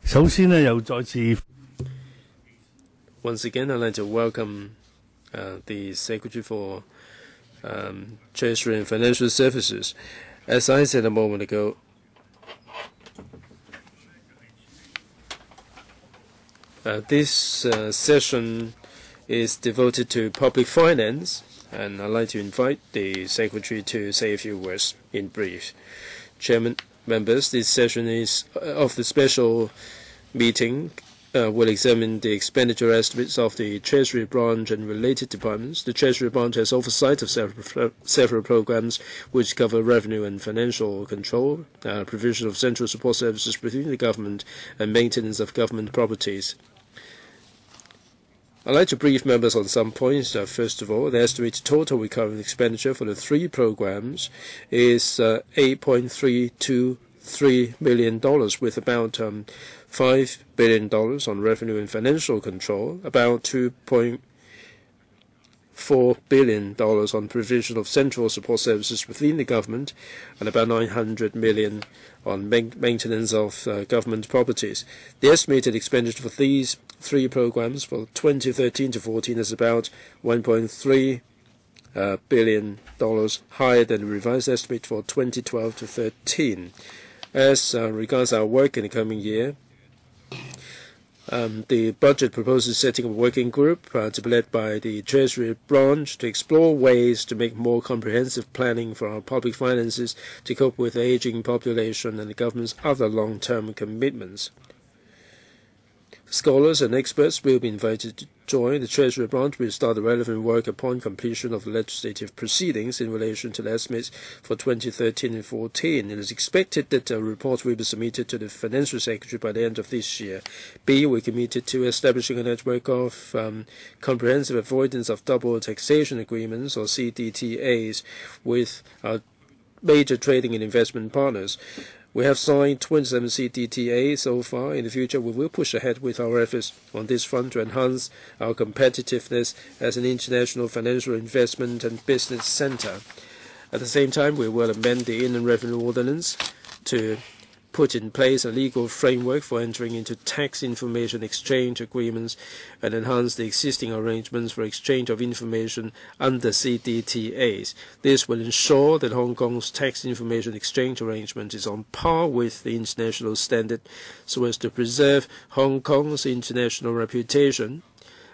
首先呢，又再次 Once again, I'd like to welcome the Secretary for Treasury and Financial Services. As I said a moment ago, this session is devoted to public finance, and I'd like to invite the Secretary to say a few words in brief. Chairman, members, this session is of the special meeting will examine the expenditure estimates of the Treasury branch and related departments. The Treasury branch has oversight of several programs which cover revenue and financial control, provision of central support services within the government, and maintenance of government properties. I'd like to brief members on some points. First of all, the estimated total recurring expenditure for the three programs is $8.323 million, with about $5 billion on revenue and financial control, about $2.4 billion on provision of central support services within the government, and about $900 million on maintenance of government properties. The estimated expenditure for these three programs for 2013 to 14 is about $1.3 billion, higher than the revised estimate for 2012 to 13. As regards our work in the coming year, the budget proposes setting a working group to be led by the Treasury branch to explore ways to make more comprehensive planning for our public finances to cope with the aging population and the government's other long-term commitments. Scholars and experts will be invited to join. The Treasury branch will start the relevant work upon completion of the legislative proceedings in relation to the estimates for 2013 and 14. It is expected that a report will be submitted to the Financial Secretary by the end of this year. B, we're committed to establishing a network of comprehensive avoidance of double taxation agreements, or CDTAs, with our major trading and investment partners. We have signed 27 CDTAs so far. In the future, we will push ahead with our efforts on this front to enhance our competitiveness as an international financial investment and business center. At the same time, we will amend the Inland Revenue Ordinance to put in place a legal framework for entering into tax information exchange agreements and enhance the existing arrangements for exchange of information under CDTAs. This will ensure that Hong Kong's tax information exchange arrangement is on par with the international standard, so as to preserve Hong Kong's international reputation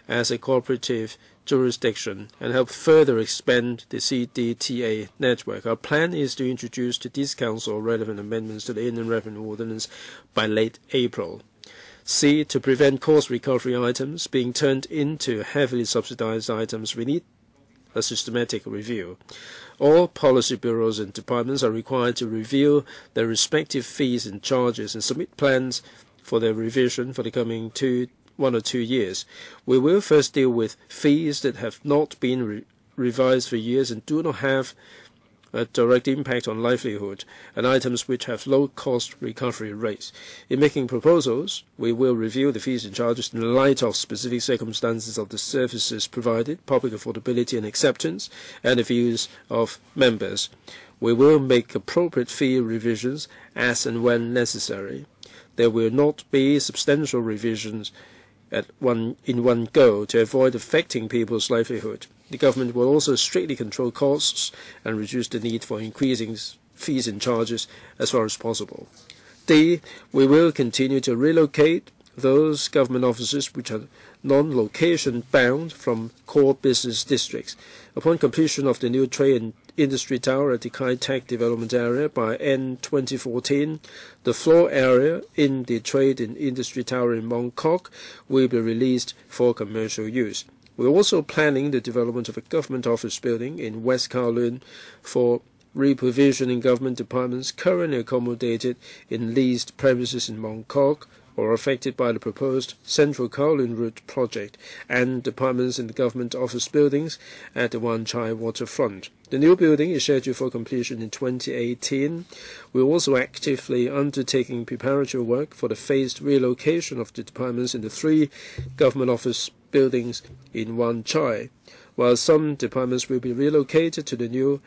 as a cooperative jurisdiction and help further expand the CDTA network. Our plan is to introduce to this Council relevant amendments to the Inland Revenue Ordinance by late April. C, to prevent cost recovery items being turned into heavily subsidized items, we need a systematic review. All policy bureaus and departments are required to review their respective fees and charges and submit plans for their revision for the coming 1 or 2 years. We will first deal with fees that have not been revised for years and do not have a direct impact on livelihood, and items which have low cost recovery rates. In making proposals, we will review the fees and charges in light of specific circumstances of the services provided, public affordability and acceptance, and the views of members. We will make appropriate fee revisions as and when necessary. There will not be substantial revisions in one go to avoid affecting people's livelihood. The government will also strictly control costs and reduce the need for increasing fees and charges as far as possible. D, we will continue to relocate those government offices which are non-location bound from core business districts. Upon completion of the new trade and industry tower at the Kai Tak development area by end 2014, the floor area in the trade and industry tower in Mong Kok will be released for commercial use. We're also planning the development of a government office building in West Kowloon for reprovisioning government departments currently accommodated in leased premises in Mong Kok or affected by the proposed Central Kowloon Route project, and departments in the government office buildings at the Wan Chai waterfront. The new building is scheduled for completion in 2018. We're also actively undertaking preparatory work for the phased relocation of the departments in the 3 government office buildings in Wan Chai. While some departments will be relocated to the new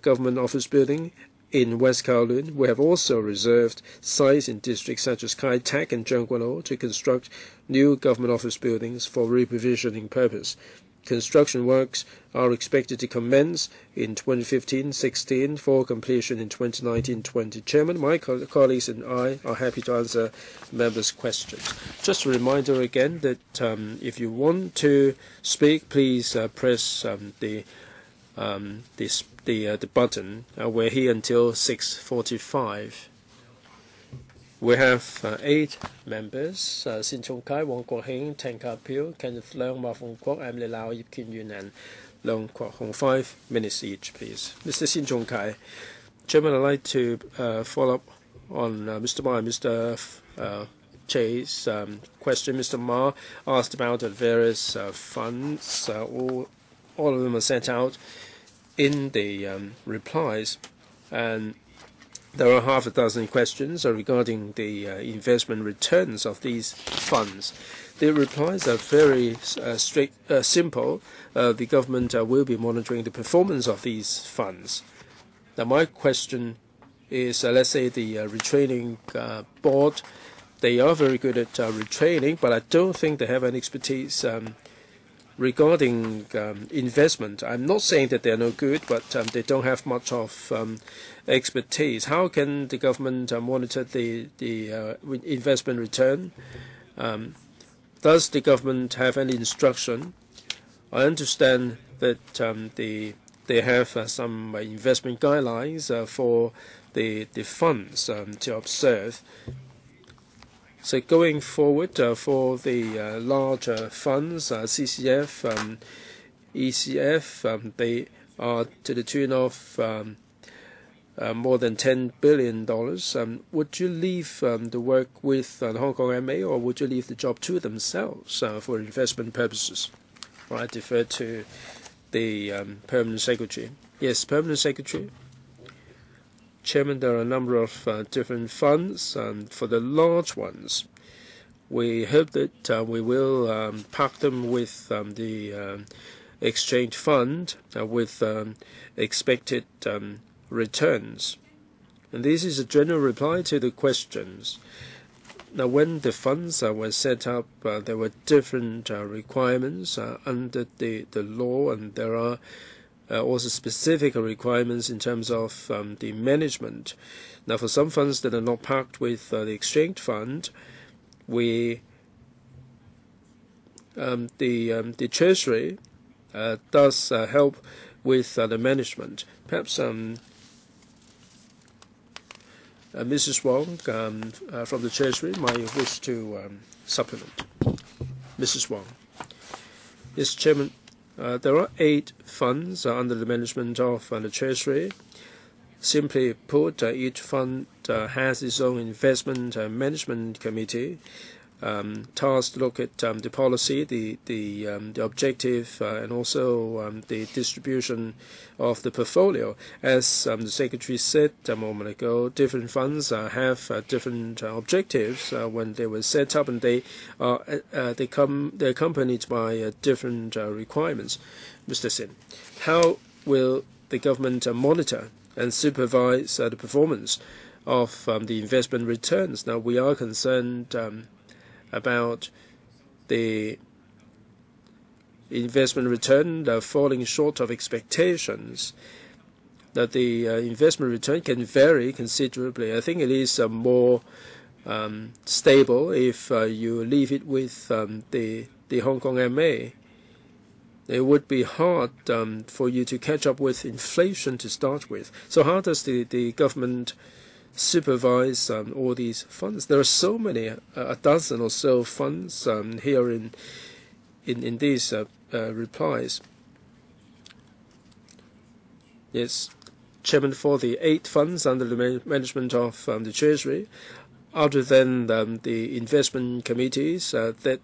government office building in West Kowloon. We have also reserved sites in districts such as Kai Tak and Zhangguanlou to construct new government office buildings for reprovisioning purpose. Construction works are expected to commence in 2015-16 for completion in 2019-20. Chairman, my colleagues and I are happy to answer members' questions. Just a reminder again that if you want to speak, please press the button. We're here until 6:45. We have 8 members: Sin Chung Kai, Wong Kwok Hing, Teng Ka Pil, Kenneth Leung, Ma Fong Kwok, Emily Lau, Yip Kin Yun, and Leung Kwok Hong. 5 minutes each, please. Mr. Sin Chung Kai. Chairman, I'd like to follow up on Mr. Ma and Mr. Che's question. Mr. Ma asked about the various funds. All of them are set out in the replies, and there are half a dozen questions regarding the investment returns of these funds. The replies are very simple. The government will be monitoring the performance of these funds. Now, my question is, let's say the retraining board, they are very good at retraining, but I don't think they have any expertise regarding investment. I'm not saying that they're no good, but they don't have much of expertise. How can the government monitor the investment return? Does the government have any instruction? I understand that they have some investment guidelines for the funds to observe. So going forward for the larger funds, CCF, ECF, they are to the tune of more than $10 billion. Would you leave the work with the Hong Kong MA, or would you leave the job to themselves for investment purposes? I defer to the Permanent Secretary. Yes, Permanent Secretary. Chairman, there are a number of different funds. For the large ones, we hope that we will pack them with the exchange fund with expected returns. And this is a general reply to the questions. Now, when the funds were set up, there were different requirements under the law, and there are also specific requirements in terms of the management. Now, for some funds that are not packed with the exchange fund, the Treasury does help with the management. Perhaps Mrs. Wong from the Treasury might wish to supplement. Mrs. Wong. Yes, Chairman. There are 8 funds under the management of the Treasury. Simply put, each fund has its own investment management committee tasked to look at the policy, the objective, and also the distribution of the portfolio. As the Secretary said a moment ago, different funds have different objectives when they were set up, and they're accompanied by different requirements. Mr. Sin, how will the government monitor and supervise the performance of the investment returns? Now, we are concerned about the investment return falling short of expectations. That the investment return can vary considerably. I think it is more stable if you leave it with the Hong Kong MA. It would be hard for you to catch up with inflation to start with. So how does the government supervise all these funds? There are so many, a dozen or so funds here in these replies. Yes, Chairman, for the 8 funds under the management of the Treasury, other than the investment committees that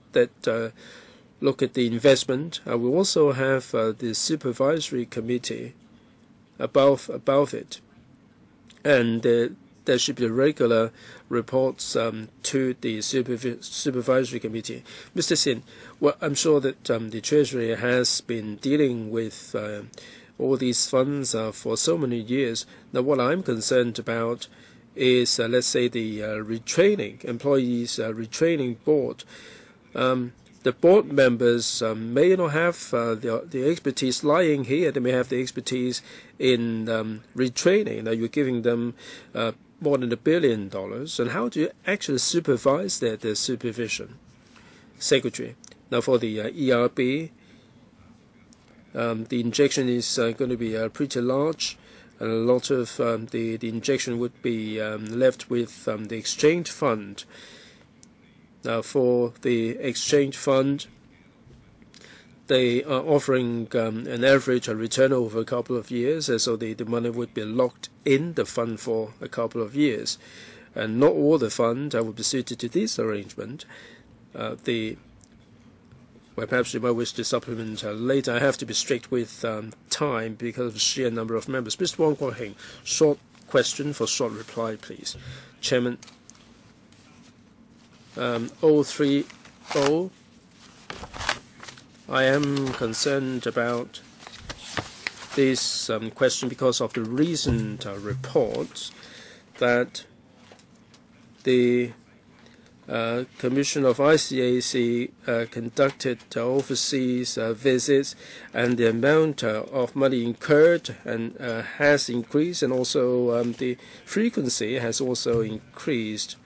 look at the investment, we also have the supervisory committee above it, and there should be regular reports to the supervisory committee. Mr. Sin, well, I'm sure that the Treasury has been dealing with all these funds for so many years. Now, what I'm concerned about is, let's say, the retraining, employees retraining board. The board members may not have the expertise lying here. They may have the expertise in retraining. Now, you're giving them more than $1 billion. And how do you actually supervise their supervision? Secretary. Now, for the ERB, the injection is going to be pretty large. And a lot of the injection would be left with the exchange fund. Now, for the exchange fund, they are offering an average return over a couple of years, so the money would be locked in the fund for a couple of years. And not all the fund would be suited to this arrangement. Well, perhaps you might wish to supplement later. I have to be strict with time because of the sheer number of members. Mr. Wong Guo-hing, short question for short reply, please. Chairman, 030, I am concerned about this question because of the recent reports that the Commission of ICAC conducted overseas visits, and the amount of money incurred and has increased, and also the frequency has also increased.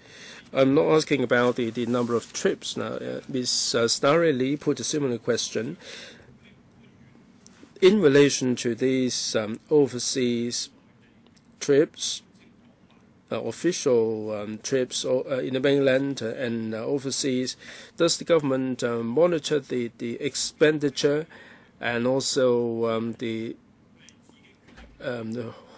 I'm not asking about the number of trips. Now, Ms. Starry Lee put a similar question. In relation to these overseas trips, official trips in the mainland and overseas, does the government monitor the expenditure and also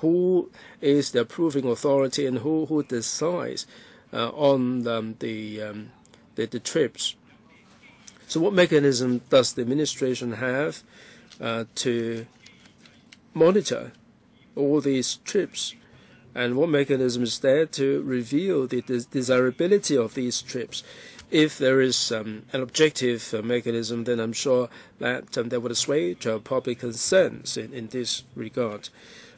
who is the approving authority and who decides on the trips? So what mechanism does the administration have to monitor all these trips? And what mechanism is there to reveal the desirability of these trips? If there is an objective mechanism, then I'm sure that that would assuage public concerns in this regard.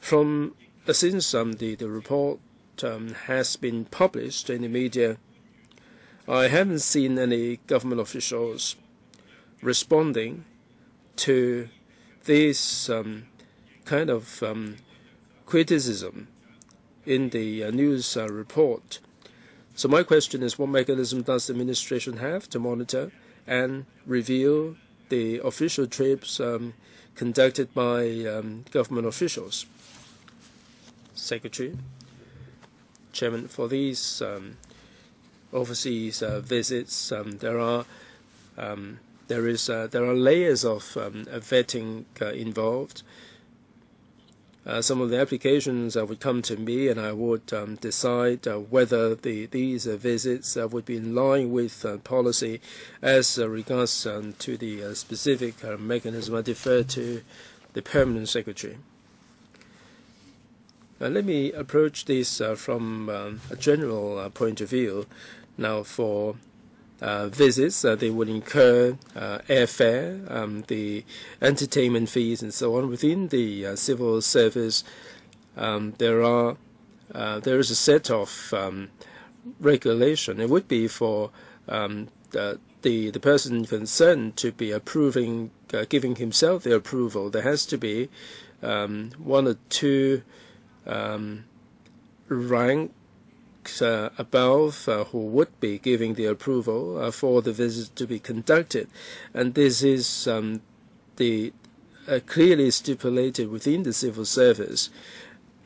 Since the report has been published in the media, I haven't seen any government officials responding to this kind of criticism in the news report. So my question is, what mechanism does the administration have to monitor and reveal the official trips conducted by government officials? Secretary. Chairman, for these overseas visits, there are layers of vetting involved. Some of the applications would come to me, and I would decide whether these visits would be in line with policy. As regards to the specific mechanism, I defer to the Permanent Secretary. Let me approach this from a general point of view. Now, for visits, they would incur airfare, the entertainment fees, and so on. Within the civil service, there is a set of regulation. It would be for the person concerned to be approving, giving himself the approval. There has to be one or two ranks above who would be giving the approval for the visit to be conducted, and this is clearly stipulated within the civil service.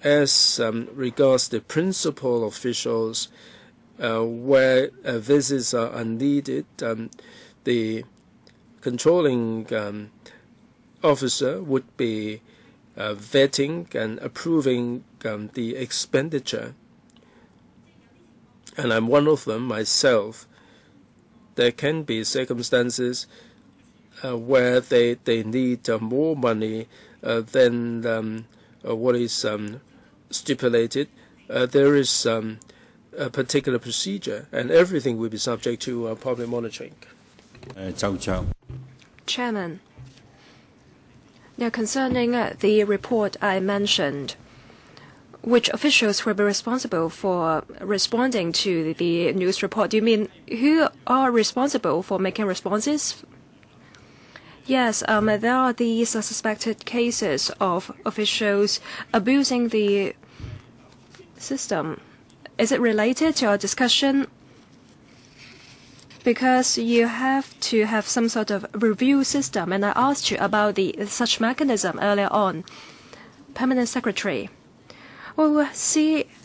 As regards the principal officials, where visits are needed, the controlling officer would be vetting and approving the expenditure. And I'm one of them myself. There can be circumstances where they need more money than what is stipulated. There is a particular procedure, and everything will be subject to public monitoring. Chairman, Now, concerning the report I mentioned, which officials will be responsible for responding to the news report? Do you mean who are responsible for making responses? Yes, there are these suspected cases of officials abusing the system. Is it related to our discussion? Because you have to have some sort of review system, and I asked you about such mechanism earlier on. Permanent Secretary. We will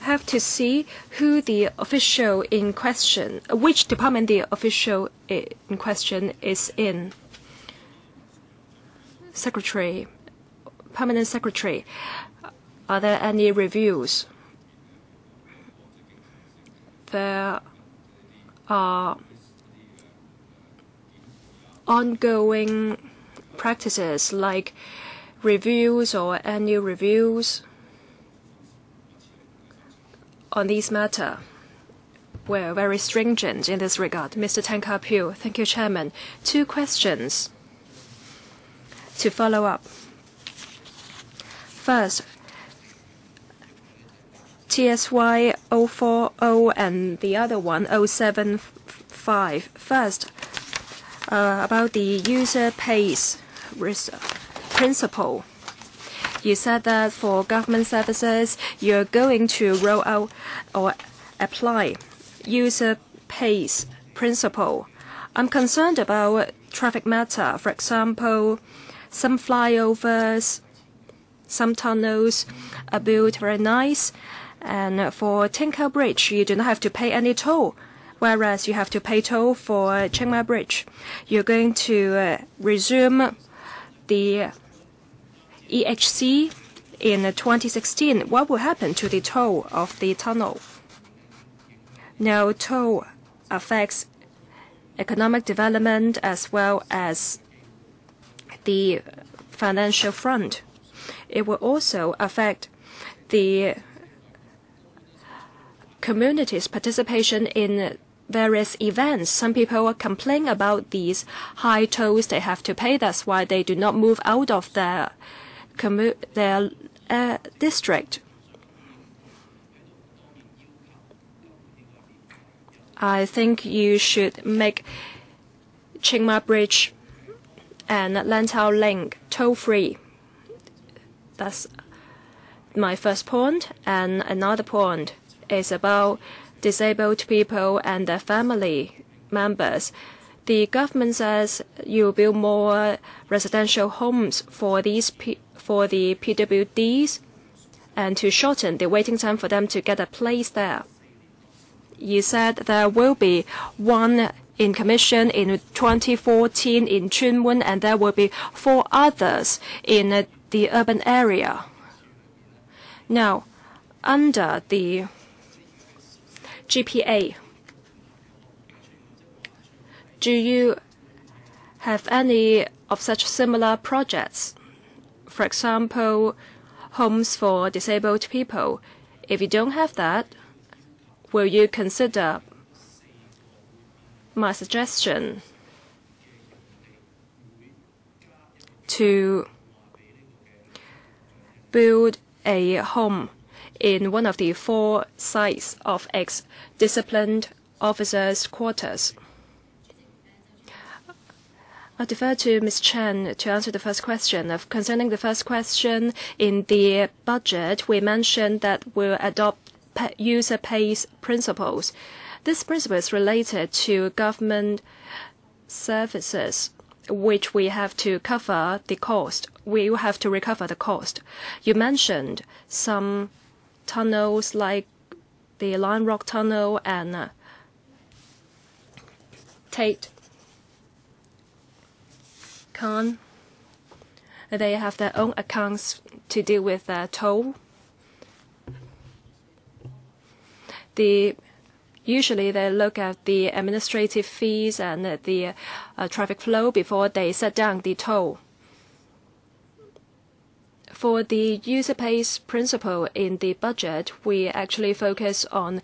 have to see who the official in question, which department the official in question is in. Secretary, Permanent Secretary, are there any reviews? There are ongoing practices like reviews or annual reviews on this matter. We're very stringent in this regard. Mr. Tan Ka-pil, thank you, Chairman. 2 questions to follow up. First, TSY 040 and the other one 075. First, about the user pays principle. You said that for government services, you're going to roll out or apply user pays principle. I'm concerned about traffic matter. For example, some flyovers, some tunnels are built very nice. And for Tinker Bridge, you do not have to pay any toll, whereas you have to pay toll for Chiang Mai Bridge. You're going to resume the EHC in 2016. What will happen to the toll of the tunnel? Now, toll affects economic development as well as the financial front. It will also affect the community's participation in various events. Some people complain about these high tolls they have to pay. That's why they do not move out of their district. I think you should make Chiang Mai Bridge and Lantau Link toll-free. That's my first point. And another point is about disabled people and their family members. The government says you build more residential homes for the PWDs and to shorten the waiting time for them to get a place there. You said there will be one in commission in 2014 in Chuen Mun, and there will be 4 others in the urban area. Now, under the GPA, do you have any of such similar projects? For example, homes for disabled people. If you don't have that, will you consider my suggestion to build a home in one of the 4 sites of ex-disciplined officers' quarters? I'll defer to Ms. Chen to answer the first question. Concerning the first question, in the budget, we mentioned that we'll adopt user pays principles. This principle is related to government services, which we have to cover the cost. We will have to recover the cost. You mentioned some tunnels like the Lion Rock Tunnel and Tate Khan. They have their own accounts to deal with toll. Usually they look at the administrative fees and the traffic flow before they set down the toll. For the user pays principle in the budget, we actually focus on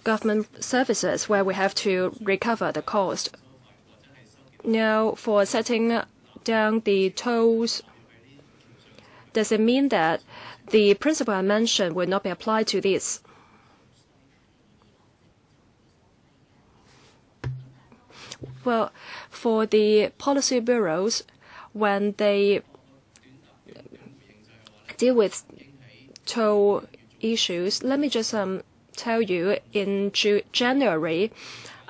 government services where we have to recover the cost. Now, for setting down the tolls, Does it mean that the principle I mentioned will not be applied to this? Well, for the policy bureaus, when they deal with toll issues, let me just tell you, in January,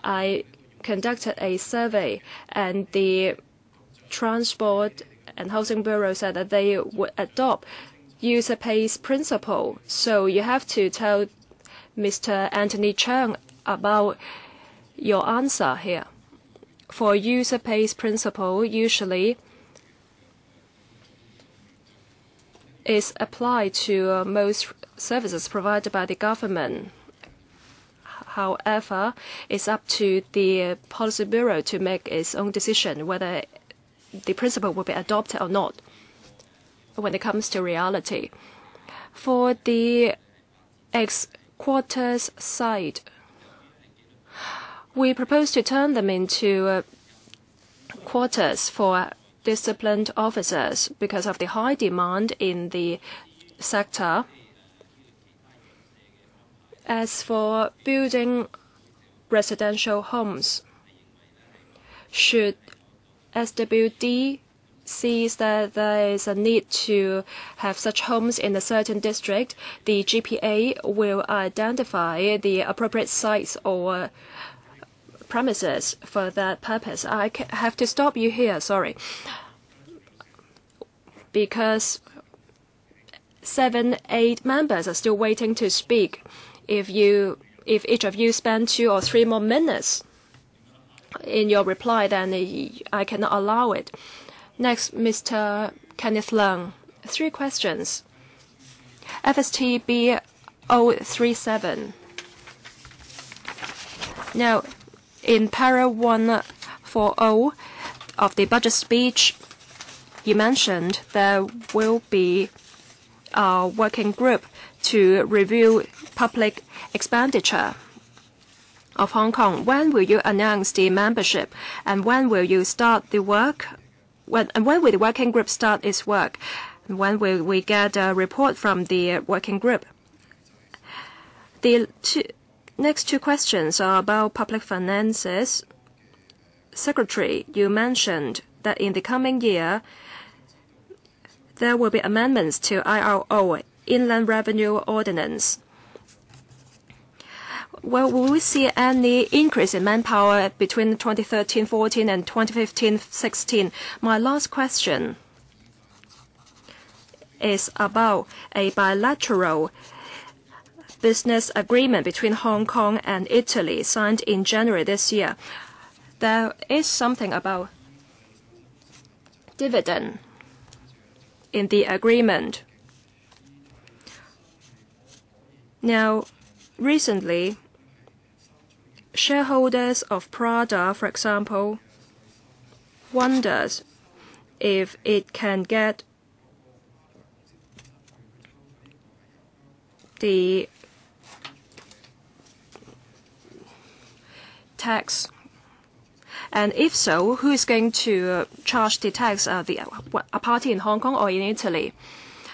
I conducted a survey, and the Transport and Housing Bureau said that they would adopt user pays principle. So you have to tell Mr. Anthony Cheung about your answer here. For user pays principle, usually is applied to most services provided by the government. However, it's up to the Policy Bureau to make its own decision whether the principle will be adopted or not when it comes to reality. For the ex-quarters side, we propose to turn them into quarters for disciplined officers because of the high demand in the sector. As for building residential homes, should SWD sees that there is a need to have such homes in a certain district, the GPA will identify the appropriate sites or premises for that purpose. I have to stop you here, sorry, because 7, 8 members are still waiting to speak. If each of you spend 2 or 3 more minutes in your reply, then I cannot allow it. Next, Mr. Kenneth Leung. 3 questions. FSTB 037. Now, in para 140 of the budget speech, you mentioned there will be a working group to review public expenditure of Hong Kong. When will you announce the membership, and when will you start the work? And when will the working group start its work? And when will we get a report from the working group? The next 2 questions are about public finances. Secretary, you mentioned that in the coming year, there will be amendments to IRO, Inland Revenue Ordinance. Well, will we see any increase in manpower between 2013-14 and 2015-16? My last question is about a bilateral business agreement between Hong Kong and Italy signed in January this year. There is something about dividend in the agreement. Now, recently, shareholders of Prada, for example, wonders if it can get the tax. And if so, who is going to charge the tax? A party in Hong Kong or in Italy?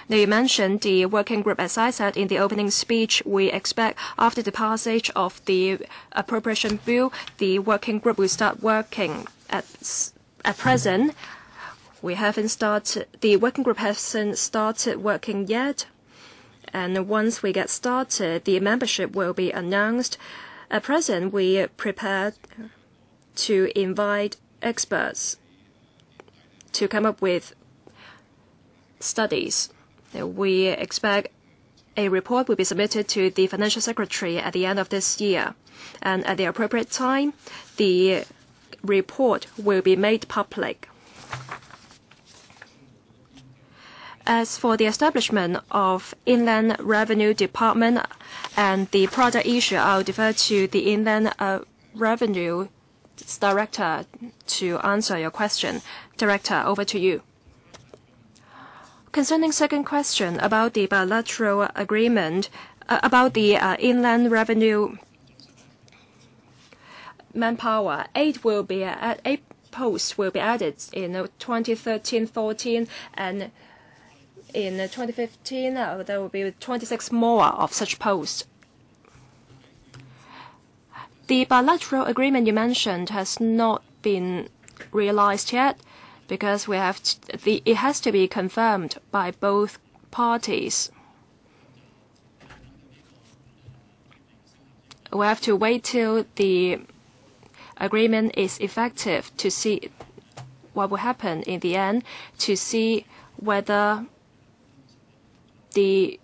Now, you mentioned the working group. As I said in the opening speech, we expect after the passage of the appropriation bill, the working group will start working. At present, we haven't started. The working group hasn't started working yet. And once we get started, the membership will be announced. At present, we prepared to invite experts to come up with studies. We expect a report will be submitted to the Financial Secretary at the end of this year. And at the appropriate time, the report will be made public. As for the establishment of Inland Revenue Department and the product issue, I'll defer to the Inland Revenue Director to answer your question. Director, over to you. Concerning second question about the bilateral agreement, about the inland revenue manpower, 8 posts will be added in 2013-14, and in 2015, there will be 26 more of such posts. The bilateral agreement you mentioned has not been realized yet because it has to be confirmed by both parties. We have to wait till the agreement is effective to see what will happen in the end, to see whether we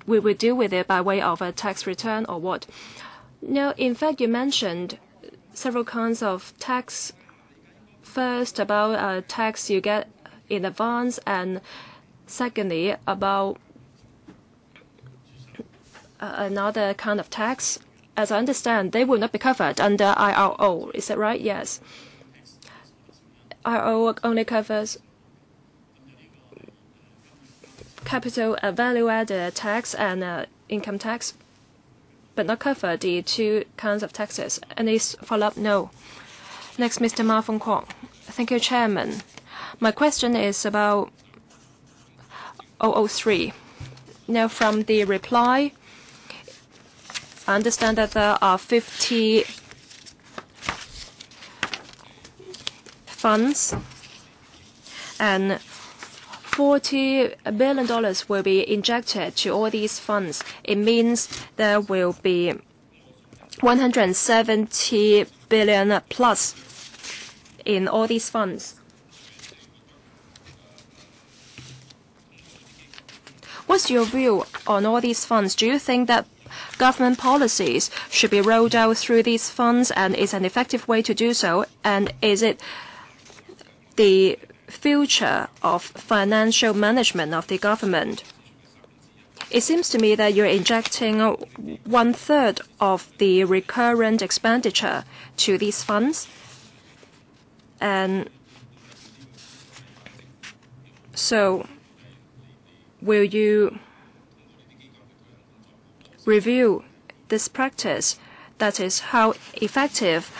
will deal with it by way of a tax return or what. Now, in fact, you mentioned several kinds of tax. First, about tax you get in advance, and secondly, about another kind of tax. As I understand, they will not be covered under IRO. Is that right? Yes. IRO only covers capital value-added tax and income tax, but not cover the two kinds of taxes. Any follow-up? No. Next, Mr. Ma Feng Kwok. Thank you, Chairman. My question is about 003. Now, from the reply, I understand that there are 50 funds and $40 billion will be injected to all these funds. It means there will be 170 billion plus in all these funds. What's your view on all these funds? Do you think that government policies should be rolled out through these funds, and is an effective way to do so? And is it the future of financial management of the government? It seems to me that you're injecting 1/3 of the recurrent expenditure to these funds. And so, will you review this practice? That is, how effective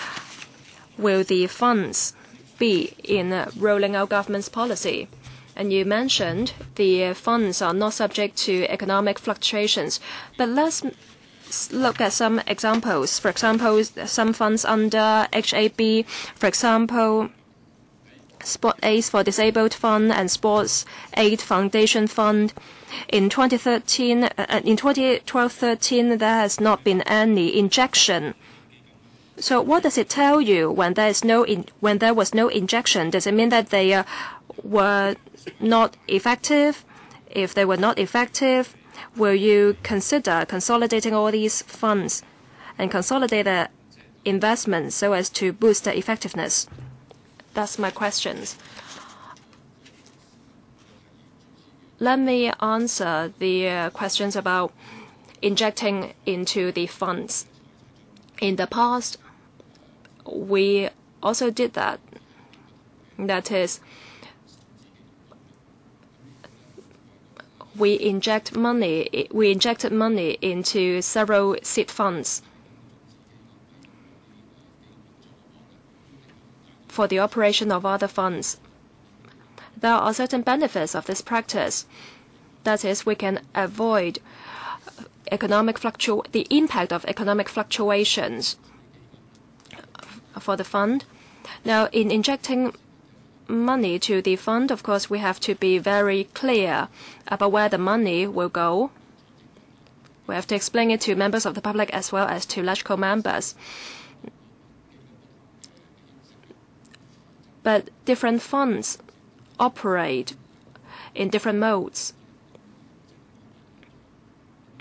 will the funds be in rolling out government's policy? And you mentioned the funds are not subject to economic fluctuations. But let's look at some examples. For example, some funds under HAB, for example, Sport Aids for Disabled Fund and Sports Aid Foundation Fund. In 2012-13, there has not been any injection. So what does it tell you when there was no injection? Does it mean that they were not effective? If they were not effective, will you consider consolidating all these funds and consolidate the investment so as to boost the effectiveness? That's my questions. Let me answer the questions about injecting into the funds. In the past, we also did that. That is, we injected money into several seed funds for the operation of other funds. There are certain benefits of this practice. That is, we can avoid the impact of economic fluctuations for the fund. Now, in injecting money to the fund, of course, we have to be very clear about where the money will go. We have to explain it to members of the public as well as to LegCo members. But different funds operate in different modes.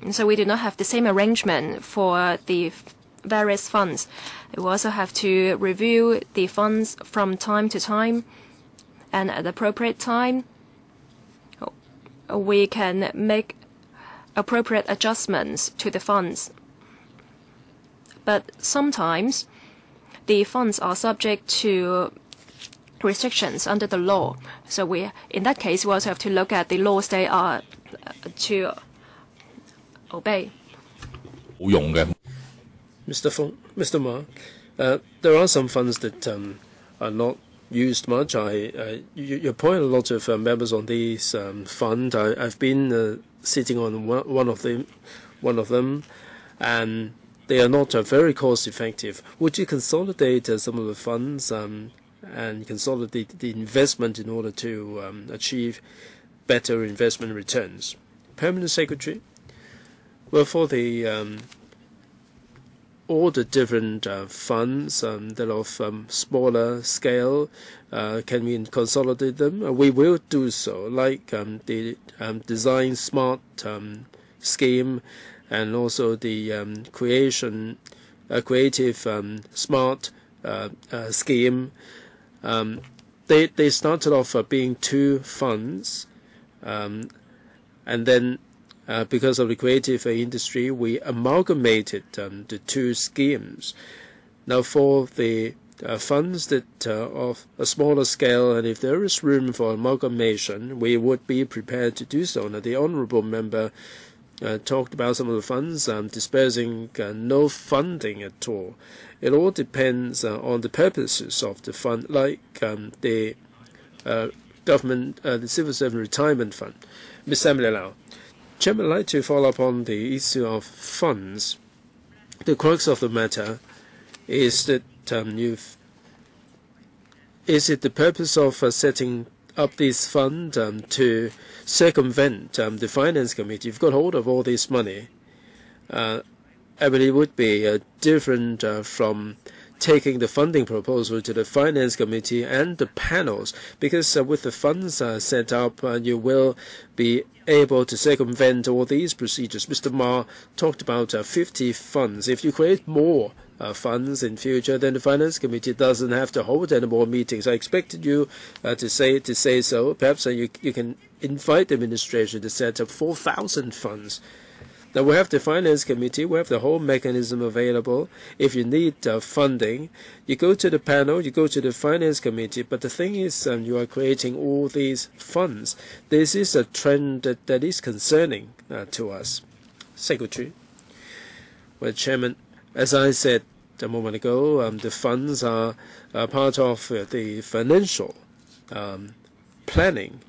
And so we do not have the same arrangement for the various funds. We also have to review the funds from time to time, and at the appropriate time, we can make appropriate adjustments to the funds. But sometimes the funds are subject to restrictions under the law. So in that case, we also have to look at the laws they are to obey. Mr. Ma, there are some funds that are not used much. You appoint a lot of members on these fund. I've been sitting on one of them, and they are not very cost effective. Would you consolidate some of the funds and consolidate the investment in order to achieve better investment returns? Permanent Secretary? Well, for the all the different funds that are of smaller scale, can we consolidate them? We will do so, like the Design Smart scheme, and also the Creative Smart scheme. They started off being two funds, and then because of the creative industry, we amalgamated the two schemes. Now, for the funds that are of a smaller scale, and if there is room for amalgamation, we would be prepared to do so. Now, the honourable member talked about some of the funds dispersing no funding at all. It all depends on the purposes of the fund, like the government, the Civil Servant Retirement Fund. Ms. Emily Lau. Chairman, I'd like to follow up on the issue of funds. The crux of the matter is that is it the purpose of setting up this fund to circumvent the Finance Committee? You've got hold of all this money. I mean, it would be different from taking the funding proposal to the Finance Committee and the panels, because with the funds set up, you will be able to circumvent all these procedures. Mr. Ma talked about 50 funds. If you create more funds in future, then the Finance Committee doesn't have to hold any more meetings. I expected you to say so. Perhaps you can invite the administration to set up 4,000 funds. Now, we have the Finance Committee, we have the whole mechanism available. If you need funding, you go to the panel, you go to the Finance Committee, but the thing is you are creating all these funds. This is a trend that is concerning to us. Secretary. Well, Chairman, as I said a moment ago, the funds are part of the financial planning.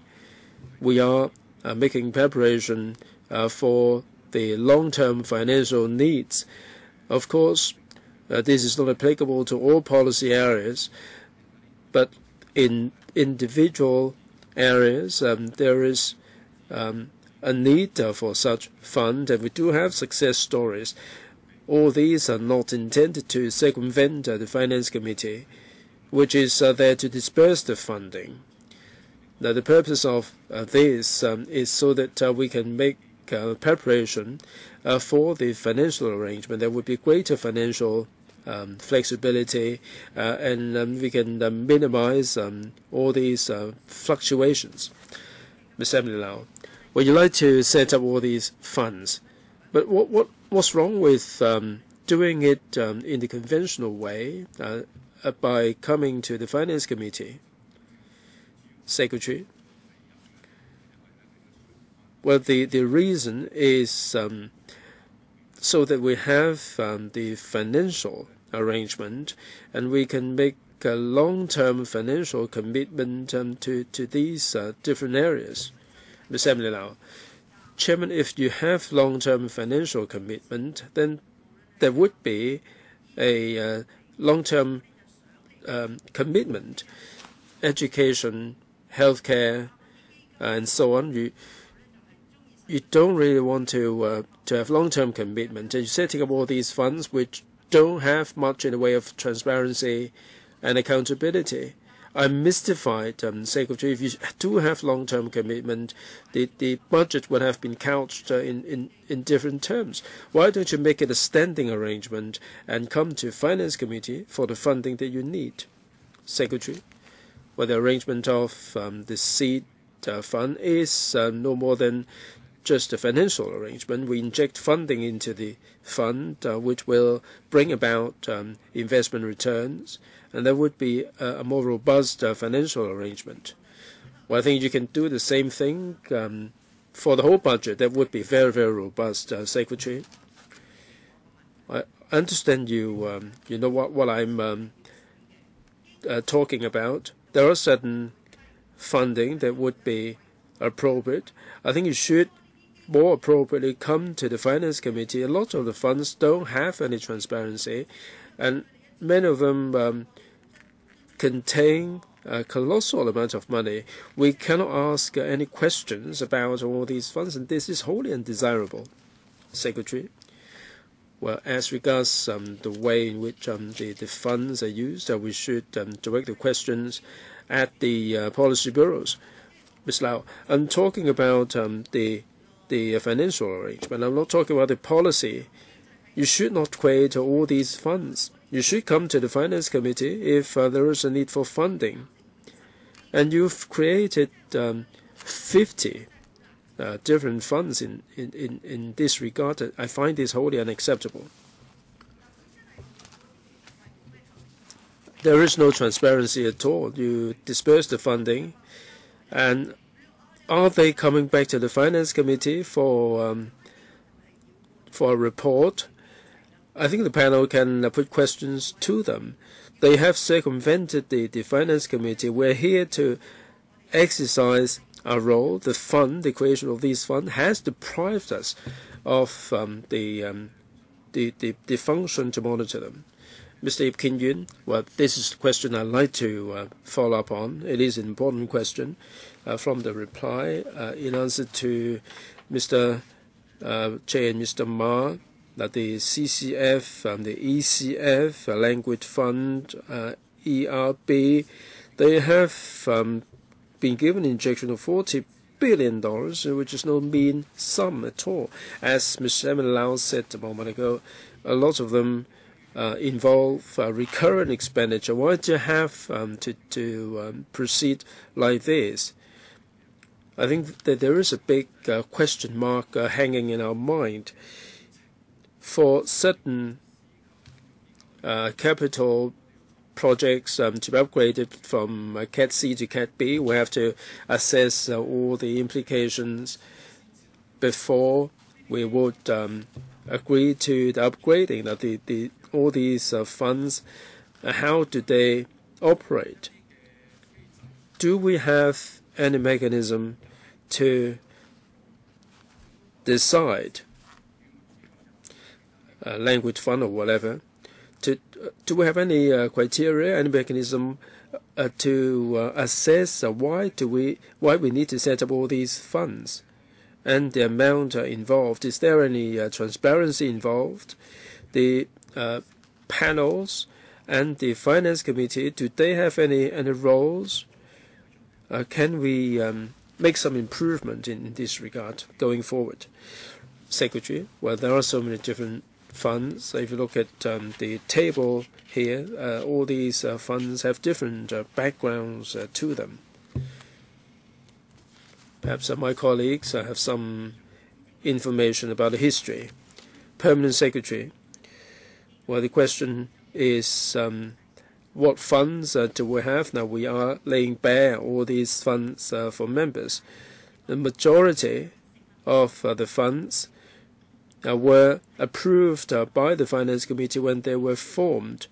We are making preparation for the long-term financial needs. Of course, this is not applicable to all policy areas, but in individual areas there is a need for such fund, and we do have success stories. All these are not intended to circumvent the Finance Committee, which is there to disperse the funding. Now, the purpose of this is so that we can make preparation for the financial arrangement. There would be greater financial flexibility, and we can minimize all these fluctuations. Ms. Emily Lau, well, you like to set up all these funds, but what's wrong with doing it in the conventional way by coming to the Finance Committee? Secretary. Well, the reason is so that we have the financial arrangement, and we can make a long-term financial commitment to these different areas. Ms. Emily Lau. Chairman, if you have long-term financial commitment, then there would be a long-term commitment, education, healthcare, and so on. You don't really want to have long-term commitment. You're setting up all these funds which don't have much in the way of transparency and accountability. I'm mystified, Secretary. If you do have long-term commitment, the budget would have been couched in different terms. Why don't you make it a standing arrangement and come to Finance Committee for the funding that you need? Secretary, well, the arrangement of the seed fund is no more than just a financial arrangement. We inject funding into the fund, which will bring about investment returns, and there would be a more robust financial arrangement. Well, I think you can do the same thing for the whole budget. That would be very, very robust, Secretary. I understand you know what I'm talking about. there are certain funding that would be appropriate. I think you should more appropriately come to the Finance Committee. A lot of the funds don't have any transparency, and many of them contain a colossal amount of money. We cannot ask any questions about all these funds, and this is wholly undesirable. Secretary. Well, as regards the way in which the funds are used, we should direct the questions at the policy bureaus. Ms. Lau, I'm talking about the financial arrangement. I'm not talking about the policy. You should not create all these funds. You should come to the Finance Committee if there is a need for funding. And you've created 50 different funds in this regard. I find this wholly unacceptable. There is no transparency at all. You disperse the funding, and are they coming back to the Finance Committee for a report? I think the panel can put questions to them. They have circumvented the Finance Committee. We're here to exercise our role. The creation of these funds has deprived us of the function to monitor them. Mr. Ip Kin Yun, well, this is the question I'd like to follow up on. It is an important question from the reply in answer to Mr. Che and Mr. Ma, that the CCF, the ECF, Language Fund, ERB, they have been given an injection of $40 billion, which is no mean sum at all. As Ms. Emily Lau said a moment ago, a lot of them involve recurrent expenditure. Why do you have to proceed like this? I think that there is a big question mark hanging in our mind. For certain capital projects to be upgraded from Cat C to Cat B, we have to assess all the implications before we would agree to the upgrading. That all these funds, how do they operate? Do we have any mechanism to decide, language fund or whatever, do we have any criteria, any mechanism to assess why we need to set up all these funds and the amount involved? Is there any transparency involved? The panels and the Finance Committee, do they have any roles? Can we make some improvement in this regard going forward? Secretary, well, there are so many different funds. If you look at the table here, all these funds have different backgrounds to them. Perhaps my colleagues have some information about the history. Permanent Secretary, well, the question is what funds do we have? Now we are laying bare all these funds for members. The majority of the funds were approved by the Finance Committee when they were formed.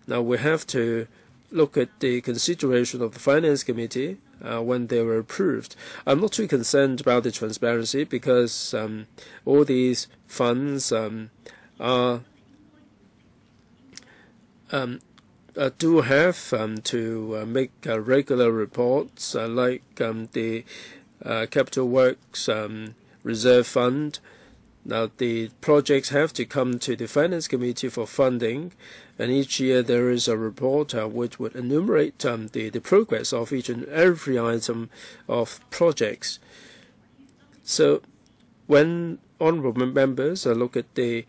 Now we have to look at the consideration of the Finance Committee when they were approved. I'm not too concerned about the transparency because all these funds do have to make regular reports like the Capital Works Reserve Fund. Now the projects have to come to the Finance Committee for funding, and each year there is a report which would enumerate the progress of each and every item of projects. So when honourable members look at the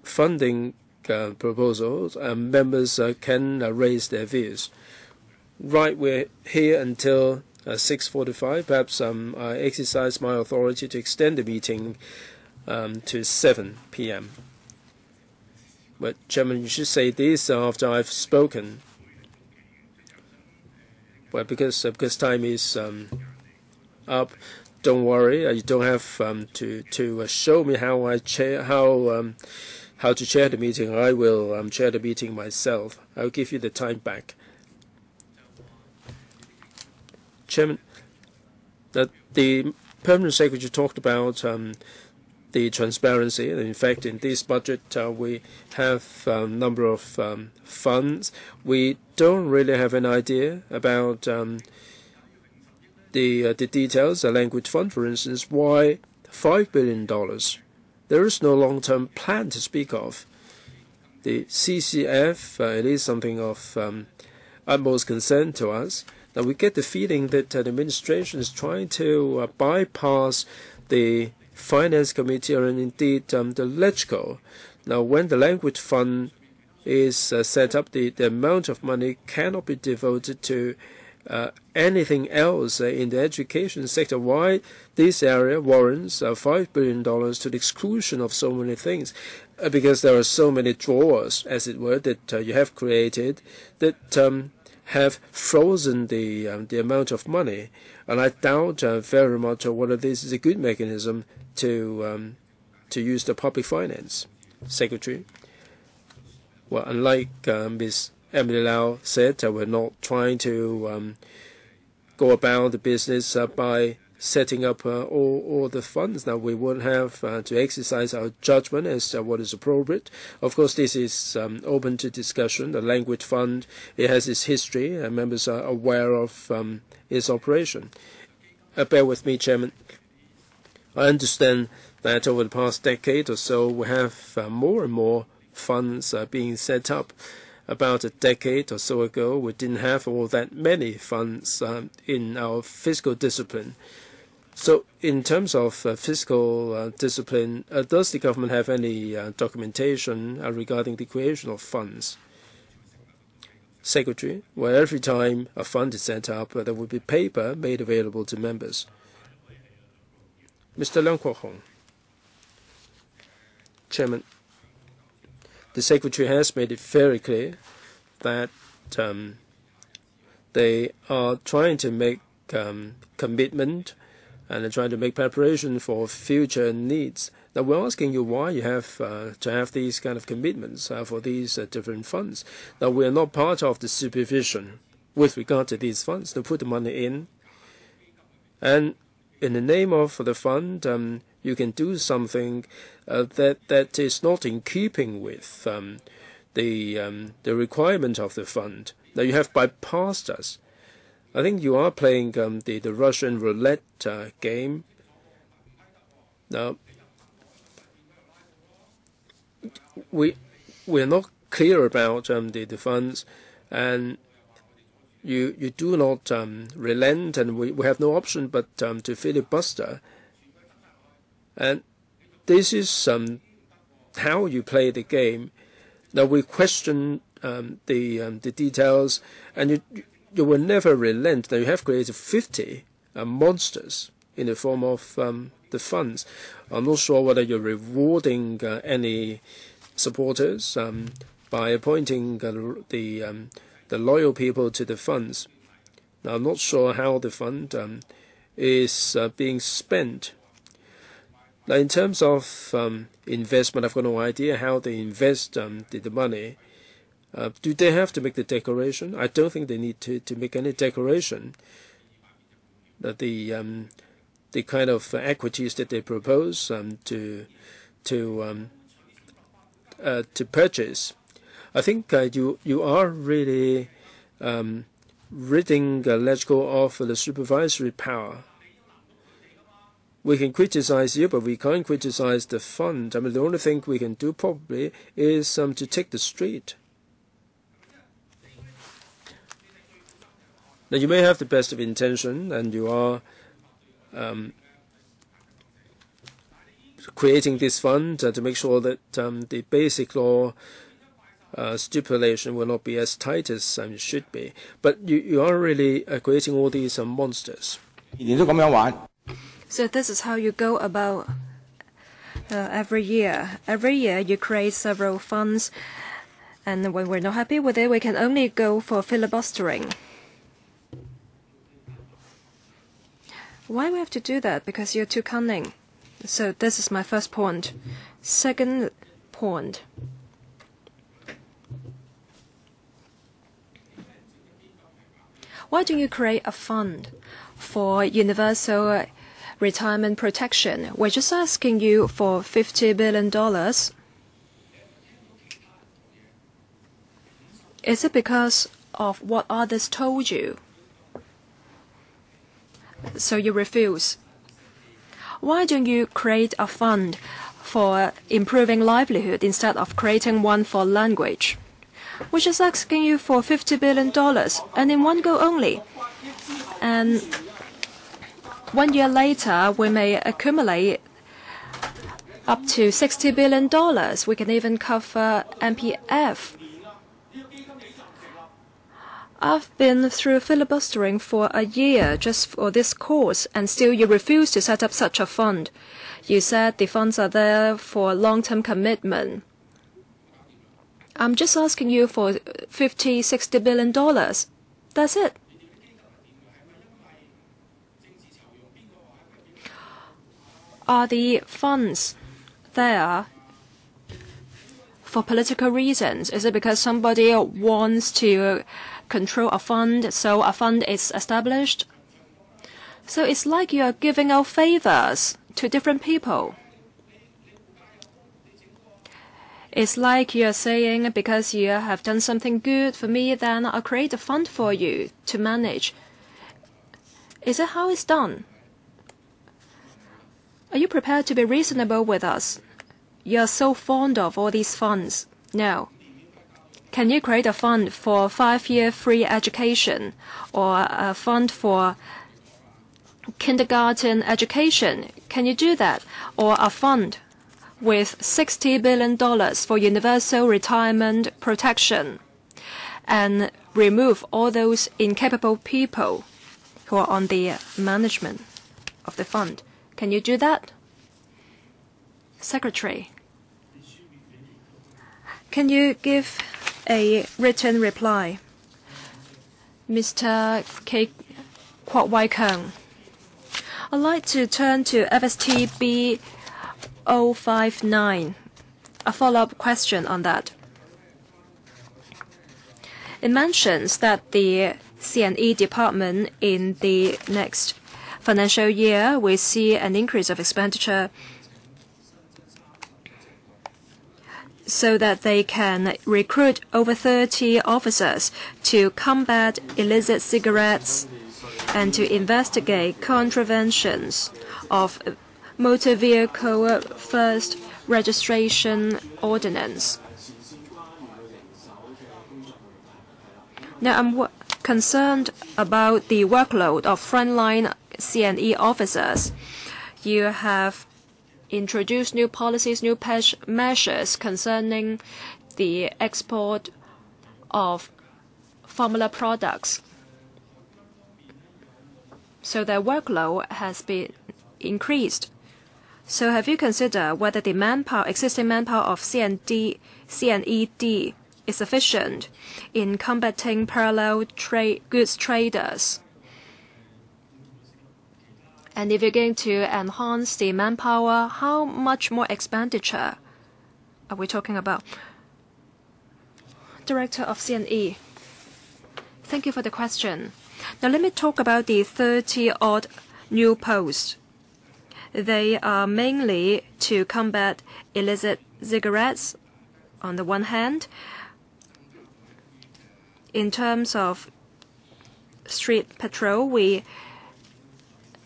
funding proposals, members can raise their views. Right, we're here until 6:45. Perhaps I exercise my authority to extend the meeting to 7 p.m. But Chairman, you should say this after I've spoken. Well, because time is up. Don't worry. You don't have to show me how I chair how to chair the meeting. I will chair the meeting myself. I'll give you the time back. Chairman, that the Permanent Secretary talked about the transparency. And in fact, in this budget, we have a number of funds. We don't really have an idea about the details. A language fund, for instance, why $5 billion? There is no long-term plan to speak of. The CCF, it is something of utmost concern to us. Now, we get the feeling that the administration is trying to bypass the Finance Committee and indeed the LegCo. Now, when the language fund is set up, the amount of money cannot be devoted to anything else in the education sector. Why this area warrants $5 billion to the exclusion of so many things? Because there are so many drawers, as it were, that you have created that have frozen the amount of money, and I doubt very much whether this is a good mechanism to use the public finance. Secretary. Well, unlike Ms. Emily Lau said, we're not trying to go about the business by setting up all the funds. Now, we won't have to exercise our judgment as to what is appropriate. Of course, this is open to discussion. The language fund, it has its history, and members are aware of its operation. Bear with me, Chairman. I understand that over the past decade or so, we have more and more funds being set up. About a decade or so ago, we didn't have all that many funds in our fiscal discipline. So in terms of fiscal discipline, does the government have any documentation regarding the creation of funds? Secretary, well, every time a fund is set up, there will be paper made available to members. Mr. Leung Kwok-hong. Chairman, the Secretary has made it very clear that they are trying to make commitment and they're trying to make preparation for future needs. Now, we're asking you why you have to have these kind of commitments for these different funds. Now, we are not part of the supervision with regard to these funds to put the money in. And in the name of the fund, you can do something that is not in keeping with the requirement of the fund. Now, you have bypassed us. I think you are playing the Russian roulette game. Now, we're not clear about the funds, and you do not relent, and we have no option but to filibuster. And this is how you play the game. Now, we question the details, and you will never relent. Now, you have created 50 monsters in the form of the funds. I'm not sure whether you're rewarding any supporters by appointing the loyal people to the funds. Now, I'm not sure how the fund is being spent. Now, in terms of investment, I've got no idea how they invest the money. Do they have to make the declaration? I don't think they need to make any declaration. The kind of equities that they propose to purchase, I think you are really ridding LegCo of the supervisory power. We can criticize you, but we can't criticize the fund. I mean, the only thing we can do probably is to take the street. Now, you may have the best of intention, and you are creating this fund to make sure that the basic law stipulation will not be as tight as it should be. But you are really creating all these monsters. So this is how you go about every year. Every year you create several funds, and when we're not happy with it, we can only go for filibustering. Why we have to do that? Because you're too cunning. So this is my first point. Second point. Why don't you create a fund for universal retirement protection? We're just asking you for $50 billion. Is it because of what others told you? So you refuse. Why don't you create a fund for improving livelihood instead of creating one for language? We're just asking you for $50 billion and in one go only. And 1 year later, we may accumulate up to $60 billion. We can even cover MPF. I've been through filibustering for a year just for this course, and still you refuse to set up such a fund. You said the funds are there for long-term commitment. I'm just asking you for $50, $60 billion. That's it. Are the funds there for political reasons? Is it because somebody wants to control a fund, so a fund is established? So it's like you're giving out favors to different people. It's like you're saying, because you have done something good for me, then I'll create a fund for you to manage. Is it how it's done? Are you prepared to be reasonable with us? You're so fond of all these funds. No. Can you create a fund for 5-year free education or a fund for kindergarten education? Can you do that? Or a fund with $60 billion for universal retirement protection and remove all those incapable people who are on the management of the fund? Can you do that? Secretary, can you give a written reply? Mr. K. Kwok Wai Keung. I'd like to turn to FSTB 059, a follow-up question on that. It mentions that the C&E department in the next financial year will see an increase of expenditure so that they can recruit over 30 officers to combat illicit cigarettes and to investigate contraventions of motor vehicle first registration ordinance. Now, I'm concerned about the workload of frontline C&E officers. You have introduced new policies, new measures concerning the export of formula products. So their workload has been increased. So have you considered whether the existing manpower of C&ED is sufficient in combating parallel goods traders? And if you're going to enhance the manpower, how much more expenditure are we talking about? Director of C&E, thank you for the question. Now let me talk about the 30-odd new posts. They are mainly to combat illicit cigarettes on the one hand. In terms of street patrol, we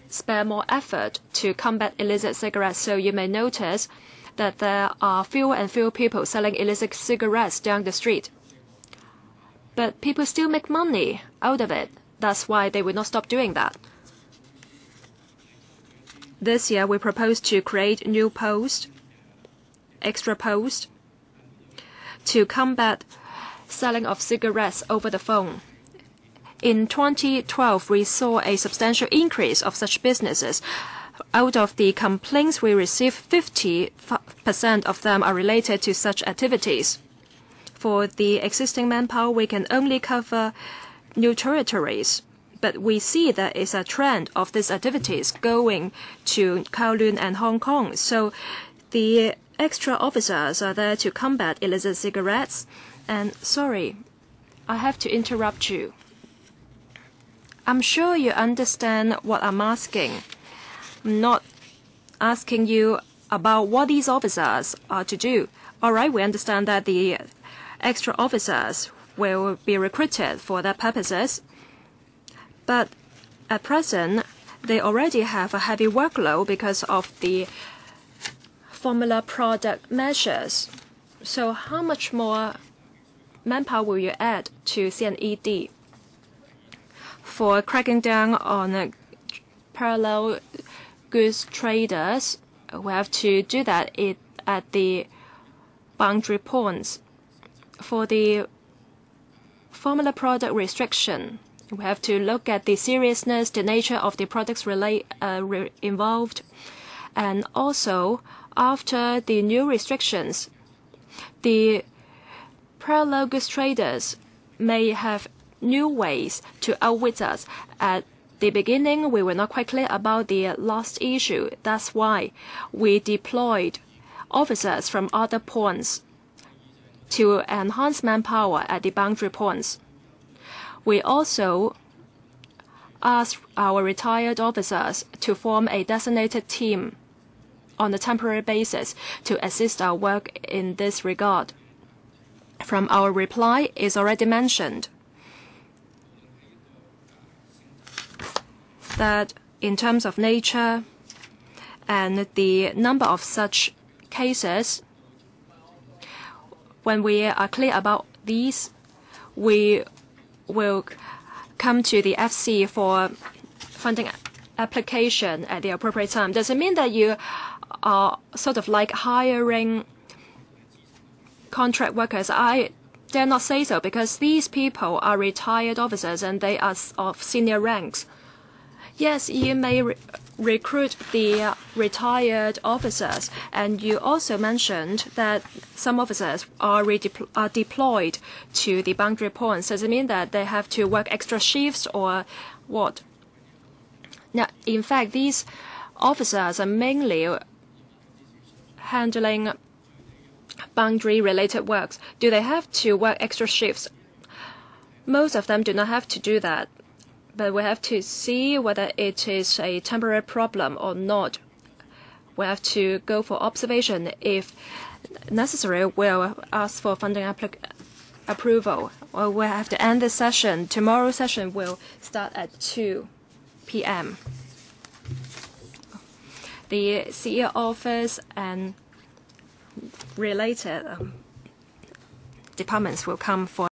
spare more effort to combat illicit cigarettes. So you may notice that there are fewer and fewer people selling illicit cigarettes down the street. But people still make money out of it. That's why they will not stop doing that. This year, we propose to create new posts, extra posts, to combat selling of cigarettes over the phone. In 2012, we saw a substantial increase of such businesses. Out of the complaints we received, 50% of them are related to such activities. For the existing manpower, we can only cover new territories. But we see there is a trend of these activities going to Kowloon and Hong Kong. So the extra officers are there to combat illicit cigarettes. And sorry, I have to interrupt you. I'm sure you understand what I'm asking. I'm not asking you about what these officers are to do. All right, we understand that the extra officers will be recruited for that purposes. But at present, they already have a heavy workload because of the formula product measures. So how much more manpower will you add to CNED? For cracking down on parallel goods traders, we have to do that at the boundary points. For the formula product restriction, we have to look at the seriousness, the nature of the products involved, and also after the new restrictions, the parallel goods traders may have new ways to outwit us. At the beginning, we were not quite clear about the last issue. That's why we deployed officers from other points to enhance manpower at the boundary points. We also asked our retired officers to form a designated team on a temporary basis to assist our work in this regard. From our reply, it's already mentioned that in terms of nature and the number of such cases, when we are clear about these, we will come to the FC for funding application at the appropriate time. Does it mean that you are sort of like hiring contract workers? I dare not say so, because these people are retired officers and they are of senior ranks. Yes, you may recruit the retired officers, and you also mentioned that some officers are deployed to the boundary points. Does it mean that they have to work extra shifts or what? Now, in fact, these officers are mainly handling boundary-related works. Do they have to work extra shifts? Most of them do not have to do that. But we have to see whether it is a temporary problem or not. We have to go for observation. If necessary, we'll ask for funding approval. Or we'll have to end this session. Tomorrow's session will start at 2 p.m. The CEO office and related departments will come for